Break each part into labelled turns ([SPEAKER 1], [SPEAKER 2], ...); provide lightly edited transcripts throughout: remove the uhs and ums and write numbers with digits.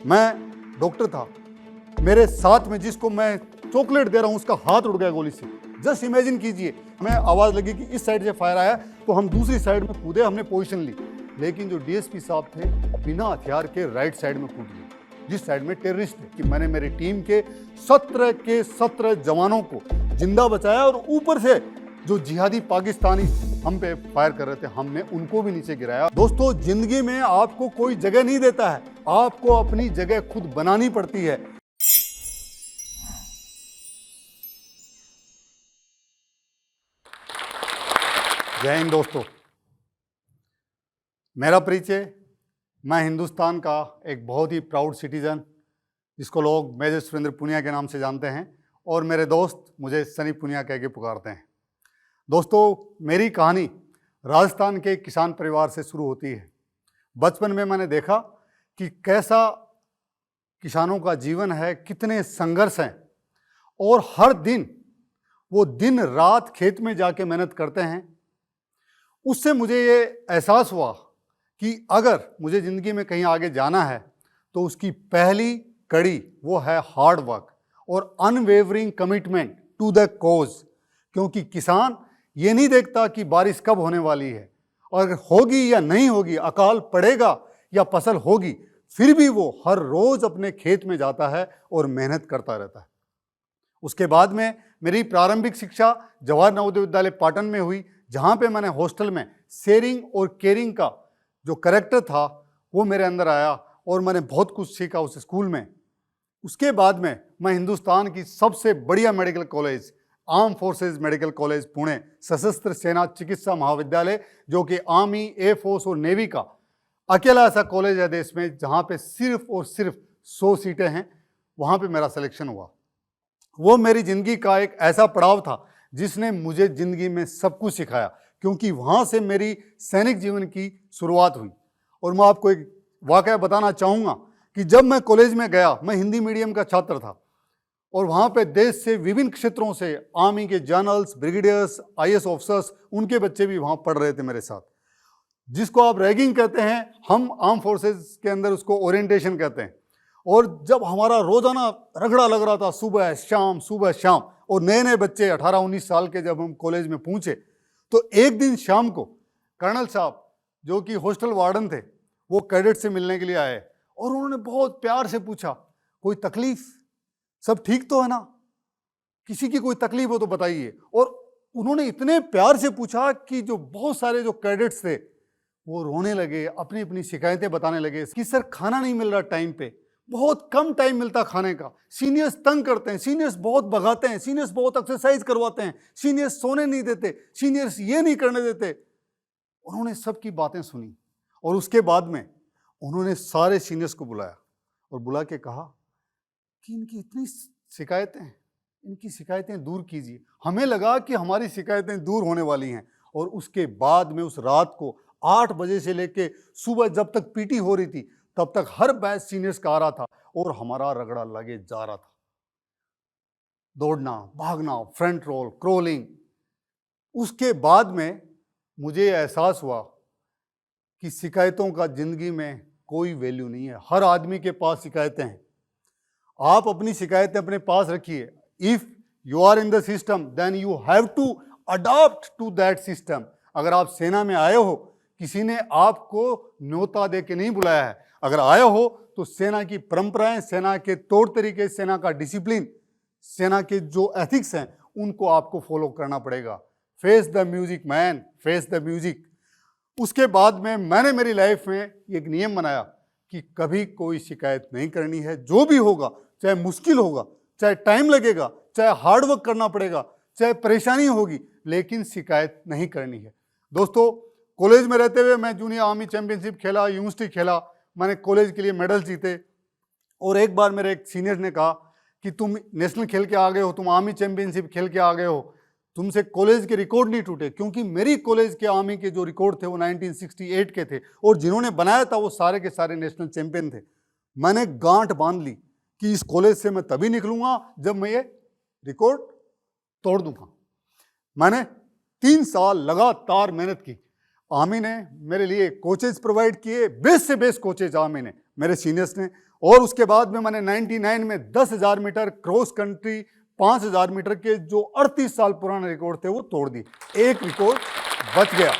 [SPEAKER 1] मैं डॉक्टर था, मेरे साथ में जिसको मैं चॉकलेट दे रहा हूँ उसका हाथ उड़ गया गोली से। जस्ट इमेजिन कीजिए, हमें आवाज़ लगी कि इस साइड से फायर आया तो हम दूसरी साइड में कूदे, हमने पोजीशन ली, लेकिन जो डीएसपी साहब थे बिना हथियार के राइट साइड में कूद गए जिस साइड में टेररिस्ट थे। कि मैंने मेरी टीम के 17 जवानों को जिंदा बचाया और ऊपर से जो जिहादी पाकिस्तानी हम पे फायर कर रहे थे हमने उनको भी नीचे गिराया। दोस्तों, जिंदगी में आपको कोई जगह नहीं देता है, आपको अपनी जगह खुद बनानी पड़ती है। जय हिंद दोस्तों, मेरा परिचय, मैं हिंदुस्तान का एक बहुत ही प्राउड सिटीजन जिसको लोग मेजर सुरेंद्र पुनिया के नाम से जानते हैं और मेरे दोस्त मुझे सनी पुनिया कह के पुकारते हैं। दोस्तों, मेरी कहानी राजस्थान के किसान परिवार से शुरू होती है। बचपन में मैंने देखा कि कैसा किसानों का जीवन है, कितने संघर्ष हैं और हर दिन वो दिन रात खेत में जाके मेहनत करते हैं। उससे मुझे ये एहसास हुआ कि अगर मुझे ज़िंदगी में कहीं आगे जाना है तो उसकी पहली कड़ी वो है हार्ड वर्क और unwavering commitment to the cause. क्योंकि किसान ये नहीं देखता कि बारिश कब होने वाली है और होगी या नहीं होगी, अकाल पड़ेगा या फसल होगी, फिर भी वो हर रोज़ अपने खेत में जाता है और मेहनत करता रहता है। उसके बाद में मेरी प्रारंभिक शिक्षा जवाहर नवोदय विद्यालय पाटन में हुई, जहाँ पे मैंने हॉस्टल में शेयरिंग और केयरिंग का जो कैरेक्टर था वो मेरे अंदर आया और मैंने बहुत कुछ सीखा उस स्कूल में। उसके बाद में मैं हिंदुस्तान की सबसे बढ़िया medical college arm forces medical college Pune सशस्त्र सेना चिकित्सा महाविद्यालय, जो कि आर्मी, एयरफोर्स और नेवी का अकेला ऐसा कॉलेज है देश में जहाँ पे सिर्फ और सिर्फ 100 सीटें हैं, वहाँ पे मेरा सिलेक्शन हुआ। वो मेरी ज़िंदगी का एक ऐसा पड़ाव था जिसने मुझे ज़िंदगी में सब कुछ सिखाया, क्योंकि वहाँ से मेरी सैनिक जीवन की शुरुआत हुई। और मैं आपको एक वाक़या बताना चाहूँगा कि जब मैं कॉलेज में गया, मैं हिंदी मीडियम का छात्र था और वहाँ पे देश से विभिन्न क्षेत्रों से आर्मी के जनरल्स, ब्रिगेडियर्स, आईएएस ऑफिसर्स, उनके बच्चे भी वहाँ पढ़ रहे थे मेरे साथ। जिसको आप रैगिंग कहते हैं, हम आर्म फोर्सेस के अंदर उसको ओरिएंटेशन कहते हैं। और जब हमारा रोज़ाना रगड़ा लग रहा था सुबह शाम, और नए नए बच्चे 18-19 साल के जब हम कॉलेज में पहुँचे तो एक दिन शाम को कर्नल साहब जो कि हॉस्टल वार्डन थे वो कैडेट से मिलने के लिए आए और उन्होंने बहुत प्यार से पूछा, कोई तकलीफ, सब ठीक तो है ना, किसी की कोई तकलीफ हो तो बताइए। और उन्होंने इतने प्यार से पूछा कि जो बहुत सारे जो कैडेट्स थे वो रोने लगे, अपनी अपनी शिकायतें बताने लगे कि सर खाना नहीं मिल रहा टाइम पे, बहुत कम टाइम मिलता खाने का, सीनियर्स तंग करते हैं, सीनियर्स बहुत भगाते हैं, सीनियर्स बहुत एक्सरसाइज करवाते हैं, सीनियर्स सोने नहीं देते, सीनियर्स ये नहीं करने देते। उन्होंने सबकी बातें सुनी और उसके बाद में उन्होंने सारे सीनियर्स को बुलाया और बुला के कहा कि इनकी इतनी शिकायतें हैं, इनकी शिकायतें दूर कीजिए। हमें लगा कि हमारी शिकायतें दूर होने वाली हैं और उसके बाद में उस रात को 8 बजे से लेके सुबह जब तक पीटी हो रही थी तब तक हर बैच सीनियर्स का आ रहा था और हमारा रगड़ा लगे जा रहा था। दौड़ना, भागना, फ्रंट रोल, क्रोलिंग। उसके बाद में मुझे एहसास हुआ कि शिकायतों का जिंदगी में कोई वैल्यू नहीं है। हर आदमी के पास शिकायतें हैं, आप अपनी शिकायतें अपने पास रखिए। If you are in the system then you have to adopt to that system. अगर आप सेना में आए हो, किसी ने आपको न्योता दे के नहीं बुलाया है, अगर आए हो तो सेना की परंपराएं, सेना के तौर तरीके, सेना का डिसिप्लिन, सेना के जो एथिक्स हैं उनको आपको फॉलो करना पड़ेगा। Face the music man, face the music. उसके बाद में मैंने मेरी लाइफ में एक नियम बनाया कि कभी कोई शिकायत नहीं करनी है। जो भी होगा, चाहे मुश्किल होगा, चाहे टाइम लगेगा, चाहे हार्ड वर्क करना पड़ेगा, चाहे परेशानी होगी, लेकिन शिकायत नहीं करनी है। दोस्तों, कॉलेज में रहते हुए मैं जूनियर आर्मी चैंपियनशिप खेला, यूनिवर्सिटी खेला, मैंने कॉलेज के लिए मेडल जीते। और एक बार मेरे एक सीनियर ने कहा कि तुम नेशनल खेल के आ गए हो, तुम आर्मी चैंपियनशिप खेल के आ गए हो, तुमसे कॉलेज के रिकॉर्ड नहीं टूटे। क्योंकि मेरी कॉलेज के आर्मी के जो रिकॉर्ड थे वो 1968 के थे और जिन्होंने बनाया था वो सारे के सारे नेशनल चैंपियन थे। मैंने गांठ बांध ली कि इस कॉलेज से मैं तभी निकलूंगा जब मैं ये रिकॉर्ड तोड़ दूंगा। मैंने 3 साल लगातार मेहनत की। आर्मी ने मेरे लिए कोचेज प्रोवाइड किए, बेस्ट से बेस्ट कोचेज आर्मी ने, मेरे सीनियर्स ने, और उसके बाद में मैंने 99 में 10,000 मीटर क्रॉस कंट्री 5,000 मीटर के जो 38 साल पुराने रिकॉर्ड थे वो तोड़ दिए, एक रिकॉर्ड बच गया।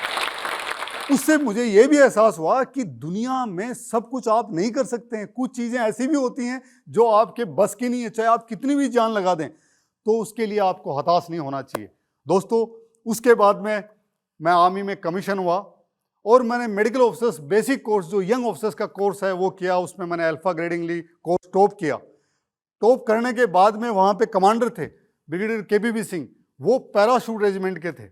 [SPEAKER 1] उससे मुझे ये भी एहसास हुआ कि दुनिया में सब कुछ आप नहीं कर सकते हैं, कुछ चीज़ें ऐसी भी होती हैं जो आपके बस की नहीं है, चाहे आप कितनी भी जान लगा दें तो उसके लिए आपको हताश नहीं होना चाहिए। दोस्तों, उसके बाद में मैं आर्मी में कमीशन हुआ और मैंने मेडिकल ऑफिसर्स बेसिक कोर्स जो यंग ऑफिसर्स का कोर्स है वो किया। उसमें मैंने अल्फा ग्रेडिंग ली, कोर्स टॉप किया। टॉप करने के बाद में वहाँ पे कमांडर थे ब्रिगेडियर KPB सिंह, वो पैराशूट रेजिमेंट के थे।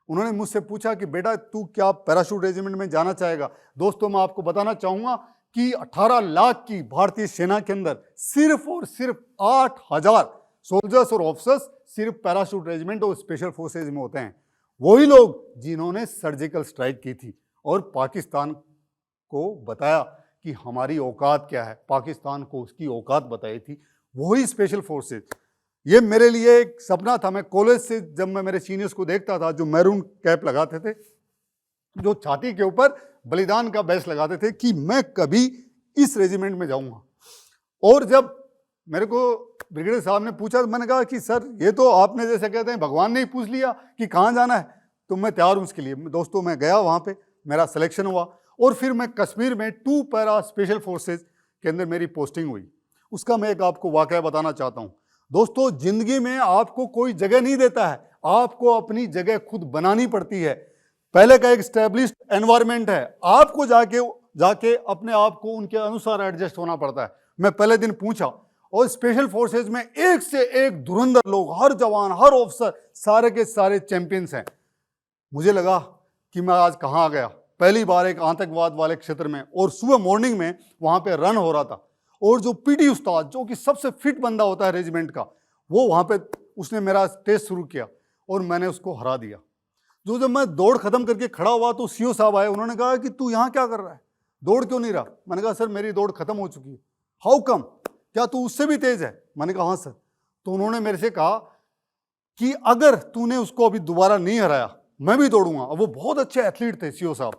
[SPEAKER 1] उन्होंने मुझसे पूछा कि बेटा तू क्या पैराशूट रेजिमेंट में जाना चाहेगा। दोस्तों, मैं आपको बताना चाहूँगा कि 18 लाख की भारतीय सेना के अंदर सिर्फ और सिर्फ 8,000 सोल्जर्स और ऑफिसर्स सिर्फ पैराशूट रेजिमेंट और स्पेशल फोर्सेज में होते हैं। वही लोग जिन्होंने सर्जिकल स्ट्राइक की थी और पाकिस्तान को बताया कि हमारी औकात क्या है, पाकिस्तान को उसकी औकात बताई थी, वही स्पेशल फोर्सेज। ये मेरे लिए एक सपना था। मैं कॉलेज से जब मैं मेरे सीनियर्स को देखता था जो मैरून कैप लगाते थे, जो छाती के ऊपर बलिदान का बैच लगाते थे, कि मैं कभी इस रेजिमेंट में जाऊंगा। और जब मेरे को ब्रिगेडियर साहब ने पूछा तो मैंने कहा कि सर ये तो आपने जैसे कहते हैं भगवान ने ही पूछ लिया कि कहाँ जाना है, तो मैं तैयार हूँ उसके लिए। दोस्तों, मैं गया वहाँ पे, मेरा सिलेक्शन हुआ और फिर मैं कश्मीर में 2 पैरा स्पेशल फोर्सेज के अंदर मेरी पोस्टिंग हुई। उसका मैं एक आपको वाकया बताना चाहता हूँ। दोस्तों, जिंदगी में आपको कोई जगह नहीं देता है, आपको अपनी जगह खुद बनानी पड़ती है। पहले का एक स्टैब्लिश्ड एनवायरनमेंट है, आपको जाके अपने आप को उनके अनुसार एडजस्ट होना पड़ता है। मैं पहले दिन पूछा और स्पेशल फोर्सेज में एक से एक धुरंधर लोग, हर जवान हर ऑफिसर सारे के सारे चैंपियंस हैं। मुझे लगा कि मैं आज कहाँ आ गया, पहली बार एक आतंकवाद वाले क्षेत्र में। और सुबह मॉर्निंग में वहाँ पे रन हो रहा था और जो पीटी उस्ताद जो कि सबसे फिट बंदा होता है रेजिमेंट का, वो वहाँ पे उसने मेरा टेस्ट शुरू किया और मैंने उसको हरा दिया। जब मैं दौड़ खत्म करके खड़ा हुआ तो CO साहब आए, उन्होंने कहा कि तू यहाँ क्या कर रहा है, दौड़ क्यों नहीं रहा। मैंने कहा सर मेरी दौड़ खत्म हो चुकी है। हाउ कम, क्या तू उससे भी तेज है। मैंने कहा हाँ सर। तो उन्होंने मेरे से कहा कि अगर तूने उसको अभी दोबारा नहीं हराया मैं भी दौड़ूंगा। और वो बहुत अच्छे एथलीट थे CO साहब।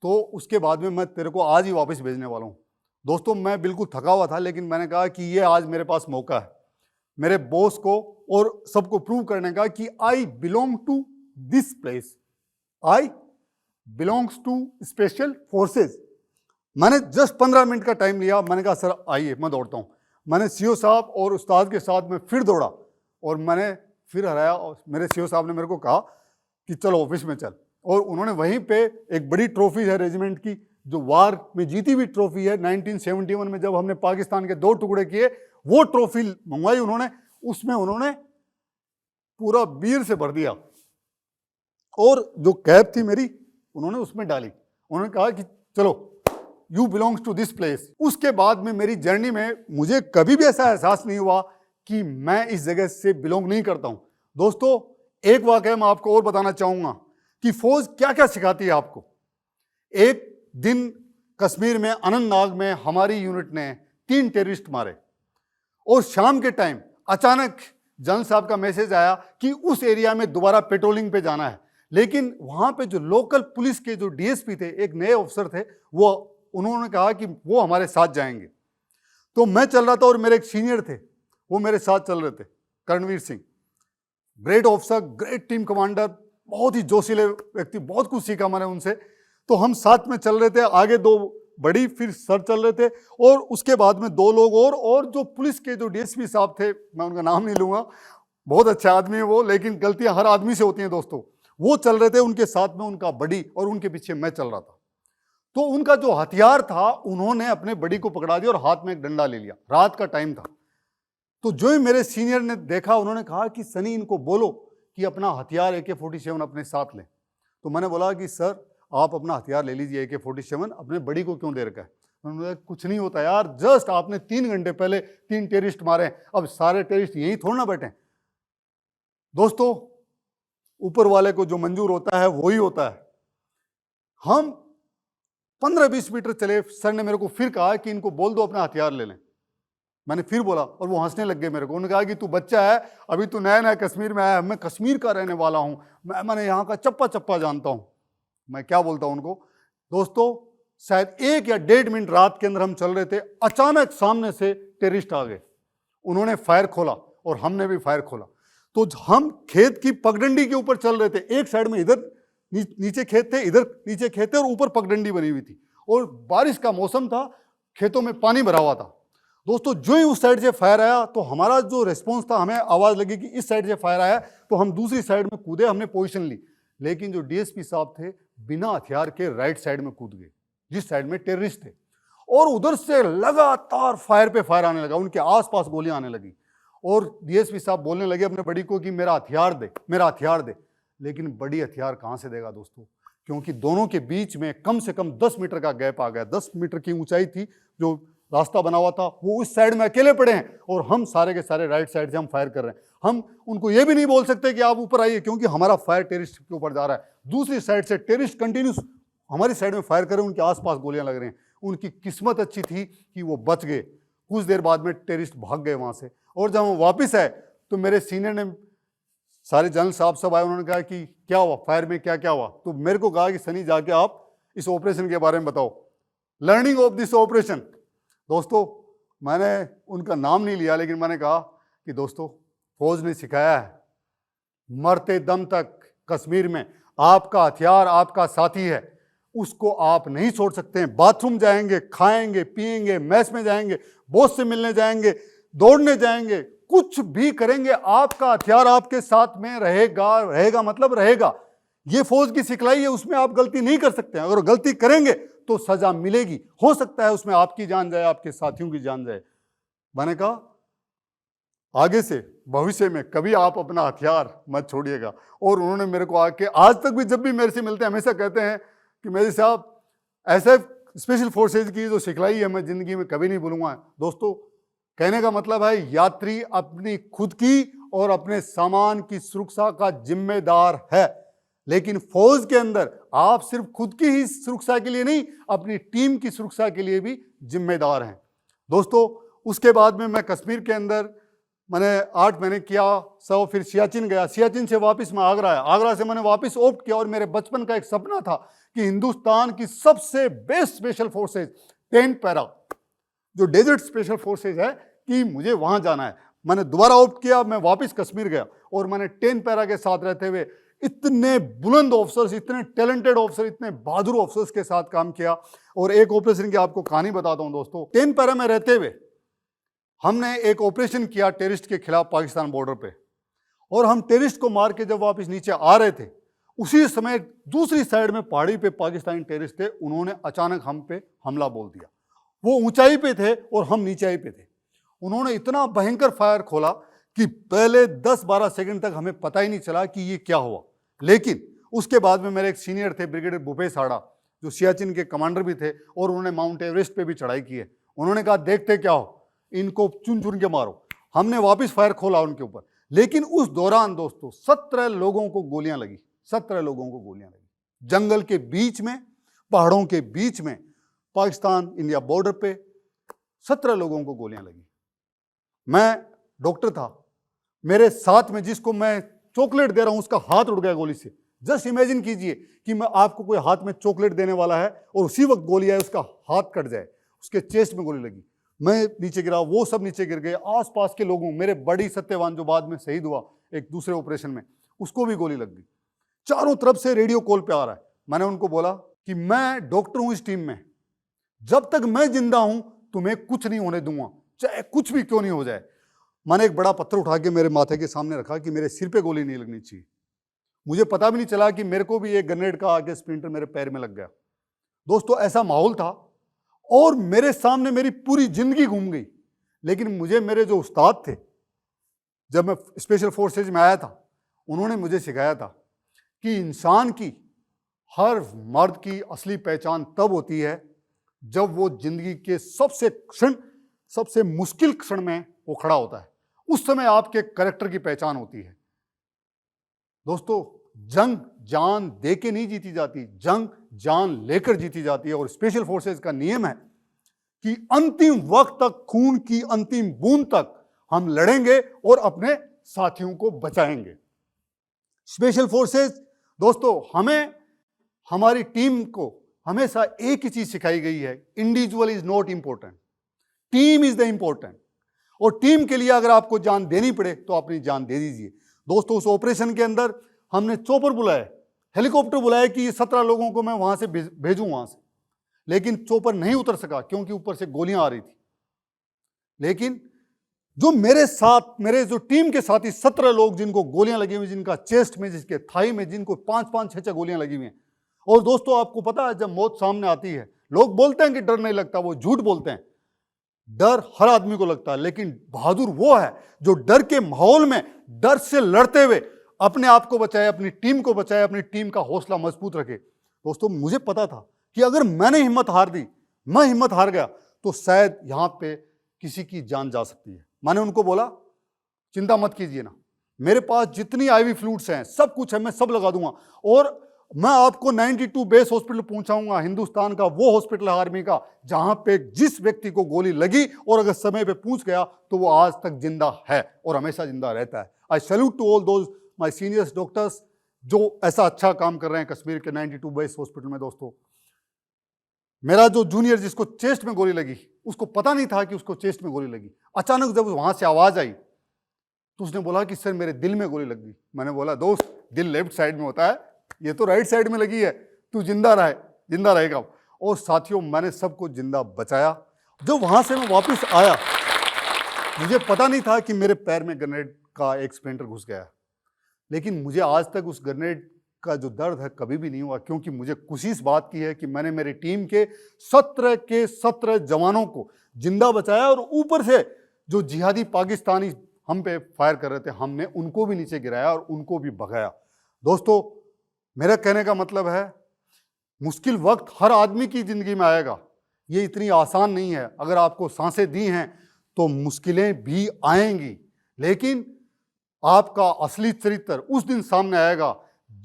[SPEAKER 1] तो उसके बाद में मैं तेरे को आज ही वापस भेजने वाला हूँ। दोस्तों, मैं बिल्कुल थका हुआ था, लेकिन मैंने कहा कि ये आज मेरे पास मौका है मेरे बॉस को और सबको प्रूव करने का कि I belong to this place, I belongs to special forces. मैंने जस्ट 15 मिनट का टाइम लिया। मैंने कहा सर आइए मैं दौड़ता हूँ। मैंने CO साहब और उस्ताद के साथ में फिर दौड़ा और मैंने फिर हराया। और मेरे CO साहब ने मेरे को कहा कि चलो ऑफिस में चल। और उन्होंने वहीं पे एक बड़ी ट्रॉफी है रेजिमेंट की, जो वार में जीती हुई ट्रॉफी है, 1971 में जब हमने पाकिस्तान के 2 टुकड़े किए, वो ट्रॉफी मंगवाई उन्होंने। उसमें उन्होंने पूरा बीर से भर दिया और जो कैप थी मेरी उन्होंने उसमें डाली। उन्होंने कहा कि चलो you belongs to this place. उसके बाद में मेरी जर्नी में मुझे कभी भी ऐसा एहसास नहीं हुआ कि मैं इस जगह से बिलोंग नहीं करता हूं। दोस्तों, एक वाकया मैं आपको और बताना चाहूंगा कि फौज क्या क्या सिखाती है आपको। एक दिन कश्मीर में अनंतनाग में हमारी यूनिट ने 3 टेररिस्ट मारे और शाम के टाइम अचानक जनरल साहब का मैसेज आया कि उस एरिया में दोबारा पेट्रोलिंग पे जाना है। लेकिन वहां पे जो लोकल पुलिस के जो DSP थे, एक नए ऑफिसर थे, वो उन्होंने कहा कि वो हमारे साथ जाएंगे। तो मैं चल रहा था और मेरे एक सीनियर थे, वो मेरे साथ चल रहे थे, Karanveer Singh, great officer, great team commander, बहुत ही जोशीले व्यक्ति, बहुत कुछ सीखा मैंने उनसे। तो हम साथ में चल रहे थे, आगे 2 बड़ी फिर सर चल रहे थे और उसके बाद में 2 लोग और जो पुलिस के जो DSP साहब थे, मैं उनका नाम नहीं लूंगा, बहुत अच्छे आदमी है वो, लेकिन गलतियां हर आदमी से होती हैं दोस्तों। वो चल रहे थे, उनके साथ में उनका बड़ी और उनके पीछे मैं चल रहा था। तो उनका जो हथियार था उन्होंने अपने बड़ी को पकड़ा दिया और हाथ में एक डंडा ले लिया। रात का टाइम था। तो जो ही मेरे सीनियर ने देखा, उन्होंने कहा कि सनी इनको बोलो कि अपना हथियार AK-47 अपने साथ लें। तो मैंने बोला कि सर आप अपना हथियार ले लीजिए, AK-47 अपने बड़ी को क्यों दे रखा है। उन्होंने कहा कुछ नहीं होता यार, जस्ट आपने 3 घंटे पहले 3 टेररिस्ट मारे, अब सारे टेररिस्ट यहीं थोड़ा ना बैठे। दोस्तों, ऊपर वाले को जो मंजूर होता है वही होता है। हम 15-20 मीटर चले, सर ने मेरे को फिर कहा कि इनको बोल दो अपना हथियार ले लें। मैंने फिर बोला और वो हंसने लग गए मेरे को। उन्होंने कहा कि तू बच्चा है, अभी तू नया नया कश्मीर में आया है, मैं कश्मीर का रहने वाला हूँ, मैंने यहाँ का चप्पा चप्पा जानता हूँ। मैं क्या बोलता हूँ उनको। दोस्तों, शायद 1 या 1.5 मिनट रात के अंदर हम चल रहे थे, अचानक सामने से टेररिस्ट आ गए। उन्होंने फायर खोला और हमने भी फायर खोला। तो हम खेत की पगडंडी के ऊपर चल रहे थे, एक साइड में इधर नीचे खेत थे, इधर नीचे खेत थे और ऊपर पगडंडी बनी हुई थी और बारिश का मौसम था, खेतों में पानी भरा हुआ था। दोस्तों जो ही उस साइड से फायर आया तो हमारा जो रिस्पॉन्स था, हमें आवाज लगी कि इस साइड से फायर आया, तो हम दूसरी साइड में कूदे, हमने पोजीशन ली। लेकिन जो डीएसपी साहब थे बिना हथियार के राइट साइड में कूद गए, जिस साइड में टेररिस्ट थे, और उधर से लगातार फायर पे फायर आने लगा, उनके आसपास गोलियां आने लगी और डीएसपी साहब बोलने लगे अपने बड़ी को कि मेरा हथियार दे, मेरा हथियार दे। लेकिन बड़ी हथियार कहां से देगा दोस्तों, क्योंकि दोनों के बीच में कम से कम 10 मीटर का गैप आ गया। 10 मीटर की ऊंचाई थी, जो रास्ता बना हुआ था वो उस साइड में अकेले पड़े हैं और हम सारे के सारे राइट साइड से हम फायर कर रहे हैं। हम उनको ये भी नहीं बोल सकते कि आप ऊपर आइए, क्योंकि हमारा फायर टेररिस्ट के ऊपर जा रहा है। दूसरी साइड से टेररिस्ट कंटिन्यूस हमारी साइड में फायर कर रहे हैं, उनके आसपास गोलियां लग रही हैं। उनकी किस्मत अच्छी थी कि वो बच गए। कुछ देर बाद में टेररिस्ट भाग गए वहां से, और जब हम वापस आए तो मेरे सीनियर ने, सारे जनरल साहब सब आए, उन्होंने कहा कि क्या हुआ, फायर में क्या क्या हुआ। तो मेरे को कहा कि सनी जाके आप इस ऑपरेशन के बारे में बताओ, लर्निंग ऑफ दिस ऑपरेशन। दोस्तों मैंने उनका नाम नहीं लिया, लेकिन मैंने कहा कि दोस्तों फौज ने सिखाया है, मरते दम तक कश्मीर में आपका हथियार आपका साथी है, उसको आप नहीं छोड़ सकते हैं। बाथरूम जाएंगे, खाएंगे पिएंगे, मैस में जाएंगे, बॉस से मिलने जाएंगे, दौड़ने जाएंगे, कुछ भी करेंगे, आपका हथियार आपके साथ में रहेगा। रहेगा मतलब रहेगा। ये फौज की सिखलाई है, उसमें आप गलती नहीं कर सकते हैं। अगर गलती करेंगे तो सजा मिलेगी, हो सकता है उसमें आपकी जान जाए, आपके साथियों की जान जाए। मैंने कहा आगे से भविष्य में कभी आप अपना हथियार मत छोड़िएगा। और उन्होंने मेरे को आके, आज तक भी जब भी मेरे से मिलते हैं हमेशा कहते हैं कि मेरे साहब ऐसे स्पेशल फोर्सेज की जो सिखलाई है मैं जिंदगी में कभी नहीं भूलूंगा। दोस्तों कहने का मतलब है, यात्री अपनी खुद की और अपने सामान की सुरक्षा का जिम्मेदार है, लेकिन फौज के अंदर आप सिर्फ खुद की ही सुरक्षा के लिए नहीं, अपनी टीम की सुरक्षा के लिए भी जिम्मेदार हैं। दोस्तों उसके बाद में मैं कश्मीर के अंदर मैंने 8 महीने किया, सब फिर सियाचिन गया। सियाचिन से वापस मैं आगरा आया, आगरा से मैंने वापस ऑप्ट किया, और मेरे बचपन का एक सपना था कि हिंदुस्तान की सबसे बेस्ट स्पेशल फोर्सेज 10 पैरा जो डेजर्ट स्पेशल फोर्सेज है, कि मुझे वहां जाना है। मैंने दोबारा ऑप्ट किया, मैं वापस कश्मीर गया और मैंने 10 पैरा के साथ रहते हुए इतने बुलंद ऑफिसर्स, इतने टैलेंटेड ऑफिसर, इतने बहादुर ऑफिसर्स के साथ काम किया। और एक ऑपरेशन की आपको कहानी बताता हूं दोस्तों। 10 पैरा में रहते हुए हमने एक ऑपरेशन किया टेररिस्ट के खिलाफ पाकिस्तान बॉर्डर पे, और हम टेररिस्ट को मार के जब वापस नीचे आ रहे थे, उसी समय दूसरी साइड में पहाड़ी पे पाकिस्तानी टेररिस्ट थे, उन्होंने अचानक हम पे हमला बोल दिया। वो ऊंचाई पे थे और हम नीचाई पे थे। उन्होंने इतना भयंकर फायर खोला कि पहले 10-12 सेकंड तक हमें पता ही नहीं चला कि ये क्या हुआ। लेकिन उसके बाद में मेरे एक सीनियर थे, ब्रिगेडियर भूपेश हाड़ा, जो सियाचिन के कमांडर भी थे और उन्होंने माउंट एवरेस्ट पे भी चढ़ाई की है। उन्होंने कहा देखते क्या हो, इनको चुन चुन के मारो। हमने वापस फायर खोला उनके ऊपर, लेकिन उस दौरान दोस्तों 17 लोगों को गोलियां लगी। 17 लोगों को गोलियां लगी, जंगल के बीच में, पहाड़ों के बीच में, पाकिस्तान इंडिया बॉर्डर पे 17 लोगों को गोलियां लगी। मैं डॉक्टर था, मेरे साथ में जिसको मैं चॉकलेट दे रहा हूं उसका हाथ उड़ गया गोली से। जस्ट इमेजिन कीजिए कि मैं आपको कोई हाथ में चॉकलेट देने वाला है और उसी वक्त गोली आए, उसका हाथ कट जाए, उसके चेस्ट में गोली लगी, मैं नीचे गिरा, वो सब नीचे गिर गए। आसपास के लोगों, मेरे बड़ी सत्यवान जो बाद में शहीद हुआ एक दूसरे ऑपरेशन में, उसको भी गोली लग गई। चारों तरफ से रेडियो कॉल पे आ रहा है। मैंने उनको बोला कि मैं डॉक्टर हूं इस टीम में, जब तक मैं जिंदा हूं तुम्हें कुछ नहीं होने दूंगा, चाहे कुछ भी क्यों नहीं हो जाए। मैंने एक बड़ा पत्थर उठा के मेरे माथे के सामने रखा कि मेरे सिर पे गोली नहीं लगनी चाहिए। मुझे पता भी नहीं चला कि मेरे को भी एक ग्रेनेड का आगे स्प्लिंटर मेरे पैर में लग गया। दोस्तों ऐसा माहौल था और मेरे सामने मेरी पूरी जिंदगी घूम गई। लेकिन मुझे मेरे जो उस्ताद थे, जब मैं स्पेशल फोर्सेज में आया था, उन्होंने मुझे सिखाया था कि इंसान की, हर मर्द की असली पहचान तब होती है जब वो जिंदगी के सबसे मुश्किल क्षण में वो खड़ा होता है। उस समय आपके कैरेक्टर की पहचान होती है। दोस्तों जंग जान दे के नहीं जीती जाती, जंग जान लेकर जीती जाती है। और स्पेशल फोर्सेज का नियम है कि अंतिम वक्त तक, खून की अंतिम बूंद तक हम लड़ेंगे और अपने साथियों को बचाएंगे। स्पेशल फोर्सेज दोस्तों हमें, हमारी टीम को हमेशा एक ही चीज सिखाई गई है, individual is not important, team is the important. और टीम के लिए अगर आपको जान देनी पड़े तो अपनी जान दे दीजिए। दोस्तों, उस ऑपरेशन के अंदर हमने चॉपर बुलाया, हेलीकॉप्टर बुलाया कि ये 17 लोगों को मैं वहां से भेजूं वहां से, लेकिन चॉपर नहीं उतर सका क्योंकि ऊपर से गोलियां आ रही थी। लेकिन जो मेरे साथ, मेरे जो टीम के साथी 17 लोग जिनको गोलियां लगी हुई, जिनका चेस्ट में, जिसके थाई में, जिनको 5-5, 6-6 गोलियां लगी हुई हैं। और दोस्तों, आपको पता है, जब मौत सामने आती है, लोग बोलते हैं कि डर नहीं लगता, वो झूठ बोलते हैं। डर हर आदमी को लगता है, लेकिन बहादुर वो है जो डर के माहौल में डर से लड़ते हुए अपने आप को बचाए, अपनी टीम को बचाए, अपनी टीम का हौसला मजबूत रखे। दोस्तों, मुझे पता था कि अगर मैंने हिम्मत हार दी, मैं हिम्मत हार गया, तो शायद यहां पे किसी की जान जा सकती है। मैंने उनको बोला, चिंता मत कीजिए ना, मेरे पास जितनी आईवी फ्लूइड्स हैं, सब कुछ है, मैं सब लगा दूंगा, और मैं आपको 92 बेस हॉस्पिटल पहुंचाऊंगा, हिंदुस्तान का वो हॉस्पिटल आर्मी का जहां पे जिस व्यक्ति को गोली लगी और अगर समय पे पहुंच गया तो वो आज तक जिंदा है और हमेशा जिंदा रहता है। I salute to all those my seniors doctors जो ऐसा अच्छा काम कर रहे हैं कश्मीर के 92 बेस हॉस्पिटल में। दोस्तों, मेरा जो जूनियर जिसको चेस्ट में गोली लगी, उसको पता नहीं था कि उसको चेस्ट में गोली लगी। अचानक जब वहां से आवाज आई तो उसने बोला कि सर मेरे दिल में गोली लग गई। मैंने बोला, दोस्त, दिल लेफ्ट साइड में होता है, ये तो राइट साइड में लगी है, तू जिंदा रहेगा। और साथियों, मैंने सबको जिंदा बचाया। जब वहां से मैं वापस आया, मुझे पता नहीं था कि मेरे पैर में ग्रेनेड का एक स्प्लिंटर घुस गया, लेकिन मुझे आज तक उस ग्रेनेड का जो दर्द है कभी भी नहीं हुआ, क्योंकि मुझे खुशी इस बात की है कि मैंने मेरी टीम के 17 जवानों को जिंदा बचाया, और ऊपर से जो जिहादी पाकिस्तानी हम पे फायर कर रहे थे, हमने उनको भी नीचे गिराया और उनको भी भगाया। दोस्तों, मेरा कहने का मतलब है, मुश्किल वक्त हर आदमी की जिंदगी में आएगा, ये इतनी आसान नहीं है। अगर आपको सांसें दी हैं तो मुश्किलें भी आएंगी, लेकिन आपका असली चरित्र उस दिन सामने आएगा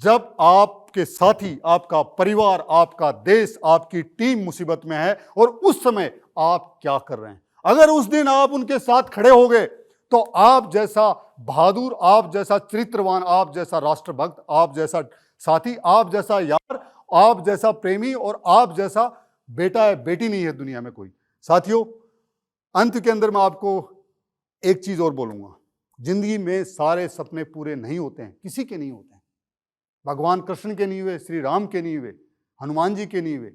[SPEAKER 1] जब आपके साथी, आपका परिवार, आपका देश, आपकी टीम मुसीबत में है, और उस समय आप क्या कर रहे हैं। अगर उस दिन आप उनके साथ खड़े हो गए तो आप जैसा बहादुर, आप जैसा चरित्रवान, आप जैसा राष्ट्रभक्त, आप जैसा साथी, आप जैसा यार, आप जैसा प्रेमी और आप जैसा बेटा है, बेटी नहीं है दुनिया में कोई। साथियों, अंत के अंदर मैं आपको एक चीज और बोलूंगा, जिंदगी में सारे सपने पूरे नहीं होते हैं, किसी के नहीं होते हैं। भगवान कृष्ण के नहीं हुए, श्री राम के नहीं हुए, हनुमान जी के नहीं हुए,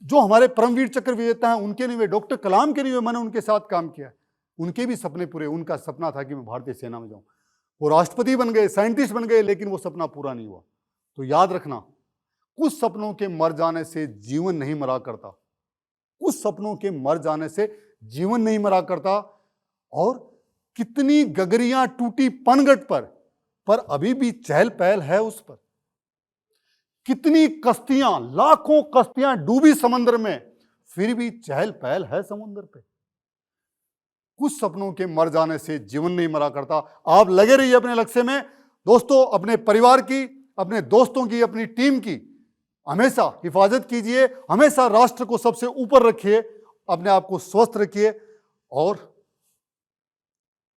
[SPEAKER 1] जो हमारे परमवीर चक्र विजेता हैं उनके नहीं हुए, डॉक्टर कलाम के नहीं हुए, मैंने उनके साथ काम किया, उनके भी सपने पूरे। उनका सपना था कि मैं भारतीय सेना में जाऊं, वो राष्ट्रपति बन गए, साइंटिस्ट बन गए, लेकिन वो सपना पूरा नहीं हुआ। तो याद रखना, कुछ सपनों के मर जाने से जीवन नहीं मरा करता, कुछ सपनों के मर जाने से जीवन नहीं मरा करता। और कितनी गगरियां टूटी पनघट पर अभी भी चहल पहल है उस पर। कितनी कश्तियां, लाखों कश्तियां डूबी समंदर में, फिर भी चहल पहल है समुद्र पे। कुछ सपनों के मर जाने से जीवन नहीं मरा करता। आप लगे रहिए अपने लक्ष्य में। दोस्तों, अपने परिवार की, अपने दोस्तों की, अपनी टीम की हमेशा हिफाजत कीजिए, हमेशा राष्ट्र को सबसे ऊपर रखिए, अपने आप को स्वस्थ रखिए और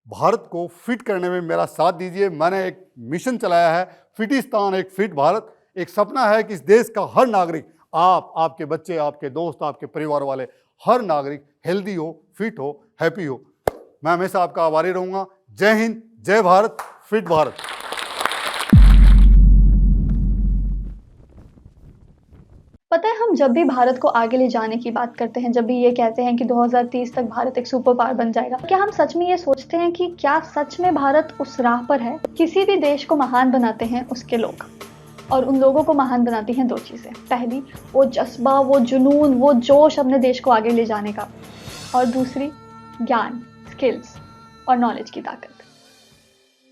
[SPEAKER 1] भारत को फिट करने में मेरा साथ दीजिए। मैंने एक मिशन चलाया है, फिटिस्तान एक फिट भारत। एक सपना है कि इस देश का हर नागरिक, आप, आपके बच्चे, आपके दोस्त, आपके परिवार वाले, हर नागरिक हेल्दी हो, फिट हो, हैप्पी हो। मैं हमेशा आपका आभारी रहूंगा। जय हिंद, जय भारत, फिट भारत।
[SPEAKER 2] पता है, हम जब भी भारत को आगे ले जाने की बात करते हैं, जब भी ये कहते हैं कि 2030 तक भारत एक सुपर पावर बन जाएगा, क्या हम सच में ये सोचते हैं कि क्या सच में भारत उस राह पर है? किसी भी देश को महान बनाते हैं उसके लोग, और उन लोगों को महान बनाती हैं दो चीजें। पहली, वो जज्बा, वो जुनून, वो जोश अपने देश को आगे ले जाने का, और दूसरी, ज्ञान, स्किल्स और नॉलेज की ताकत।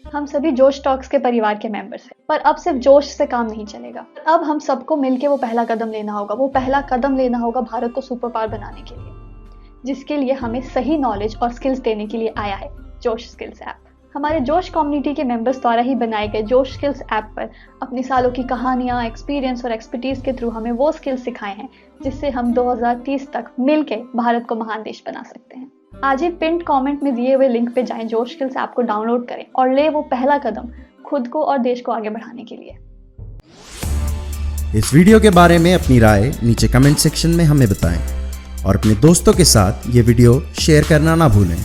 [SPEAKER 2] हम सभी जोश टॉक्स के परिवार के मेंबर्स हैं, पर अब सिर्फ जोश से काम नहीं चलेगा। अब हम सबको मिलकर वो पहला कदम लेना होगा, वो पहला कदम लेना होगा भारत को सुपर पावर बनाने के लिए, जिसके लिए हमें सही नॉलेज और स्किल्स देने के लिए आया है जोश स्किल्स ऐप। हमारे जोश कम्युनिटी के मेंबर्स द्वारा ही बनाए गए जोश स्किल्स ऐप पर अपनी सालों की कहानियां, एक्सपीरियंस और एक्सपर्टीज के थ्रू हमें वो स्किल्स सिखाए हैं जिससे हम 2030 तक मिलकर भारत को महान देश बना सकते हैं। आज ही पिंड कमेंट में दिए हुए लिंक पे जाएं, जोश स्किल्स ऐप को डाउनलोड करें और ले वो पहला कदम खुद को और देश को आगे बढ़ाने के लिए।
[SPEAKER 3] इस वीडियो के बारे में अपनी राय नीचे कमेंट सेक्शन में हमें बताएं और अपने दोस्तों के साथ ये वीडियो शेयर करना ना भूलें।